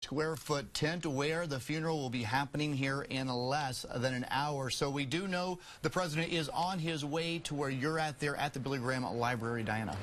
square-foot tent where the funeral will be happening here in less than an hour. So we do know the president is on his way to where you're at there at the Billy Graham Library, Diana.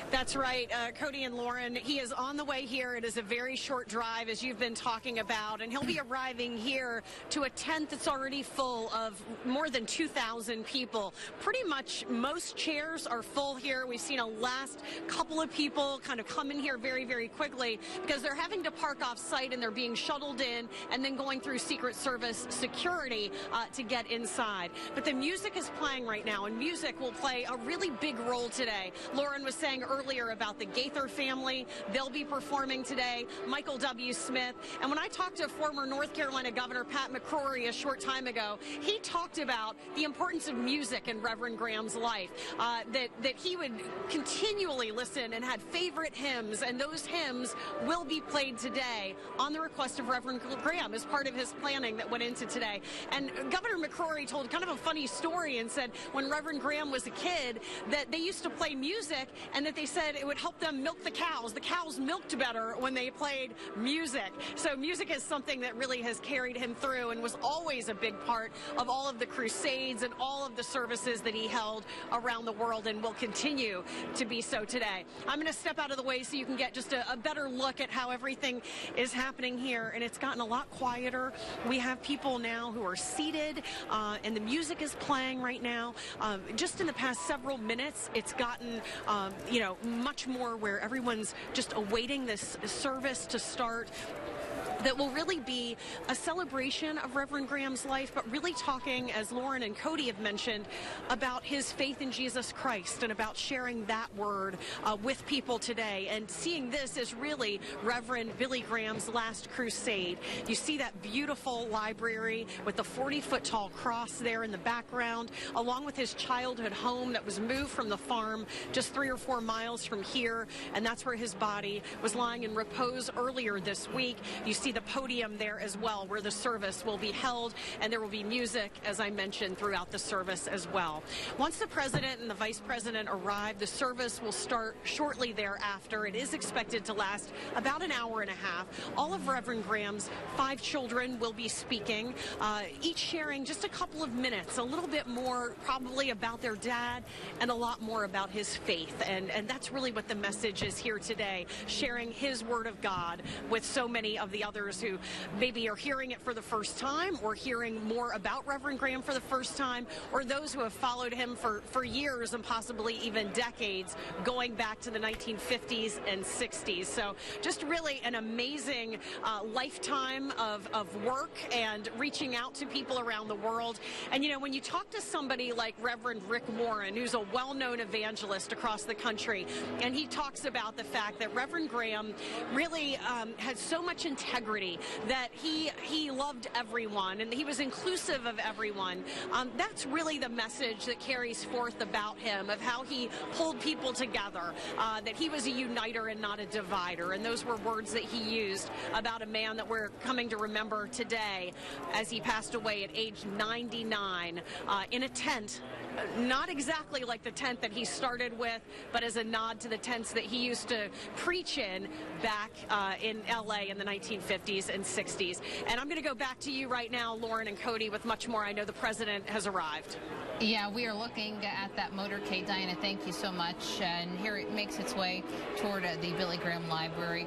That's right, Cody and Lauren. He is on the way here. It is a very short drive, as you've been talking about, and he'll be arriving here to a tent that's already full of more than 2,000 people. Pretty much most chairs are full here. We've seen a last couple of people kind of come in here very, very quickly because they're having to park off site and they're being shuttled in and then going through Secret Service security to get inside. But the music is playing right now, and music will play a really big role today. Lauren was saying earlier about the Gaither family. They'll be performing today. Michael W. Smith. And when I talked to former North Carolina Governor Pat McCrory a short time ago, he talked about the importance of music in Reverend Graham's life, that he would continually listen and had favorite hymns, and those hymns will be played today on the request of Reverend Graham as part of his planning that went into today. And Governor McCrory told kind of a funny story and said when Reverend Graham was a kid that they used to play music and that they said it would help them milk the cows. The cows milked better when they played music. So music is something that really has carried him through and was always a big part of all of the crusades and all of the services that he held around the world and will continue to be so today. I'm going to step out of the way so you can get just a better look at how everything is happening here, and it's gotten a lot quieter. We have people now who are seated and the music is playing right now. Just in the past several minutes, it's gotten much more where everyone's just awaiting this service to start. That will really be a celebration of Reverend Graham's life, but really talking, as Lauren and Cody have mentioned, about his faith in Jesus Christ and about sharing that word with people today. And seeing this as really Reverend Billy Graham's last crusade. You see that beautiful library with the 40-foot tall cross there in the background, along with his childhood home that was moved from the farm just 3 or 4 miles from here, and that's where his body was lying in repose earlier this week. You see the podium there as well where the service will be held, and there will be music, as I mentioned, throughout the service as well. Once the president and the vice president arrive, the service will start shortly thereafter. It is expected to last about an hour and a half. All of Reverend Graham's 5 children will be speaking, each sharing just a couple of minutes, a little bit more probably about their dad and a lot more about his faith. And that's really what the message is here today, sharing his word of God with so many of the others who maybe are hearing it for the first time or hearing more about Reverend Graham for the first time, or those who have followed him for years and possibly even decades, going back to the 1950s and 60s. So just really an amazing lifetime of work and reaching out to people around the world. And when you talk to somebody like Reverend Rick Warren, who's a well-known evangelist across the country, and he talks about the fact that Reverend Graham really had so much integrity, that he loved everyone and he was inclusive of everyone. That's really the message that carries forth about him, of how he pulled people together, that he was a uniter and not a divider. And those were words that he used about a man that we're coming to remember today as he passed away at age 99 in a tent. Not exactly like the tent that he started with, but as a nod to the tents that he used to preach in back in LA in the 1950s and 60s. And I'm going to go back to you right now, Lauren and Cody, with much more. I know the president has arrived. Yeah, we are looking at that motorcade. Diana, thank you so much. And here it makes its way toward the Billy Graham Library.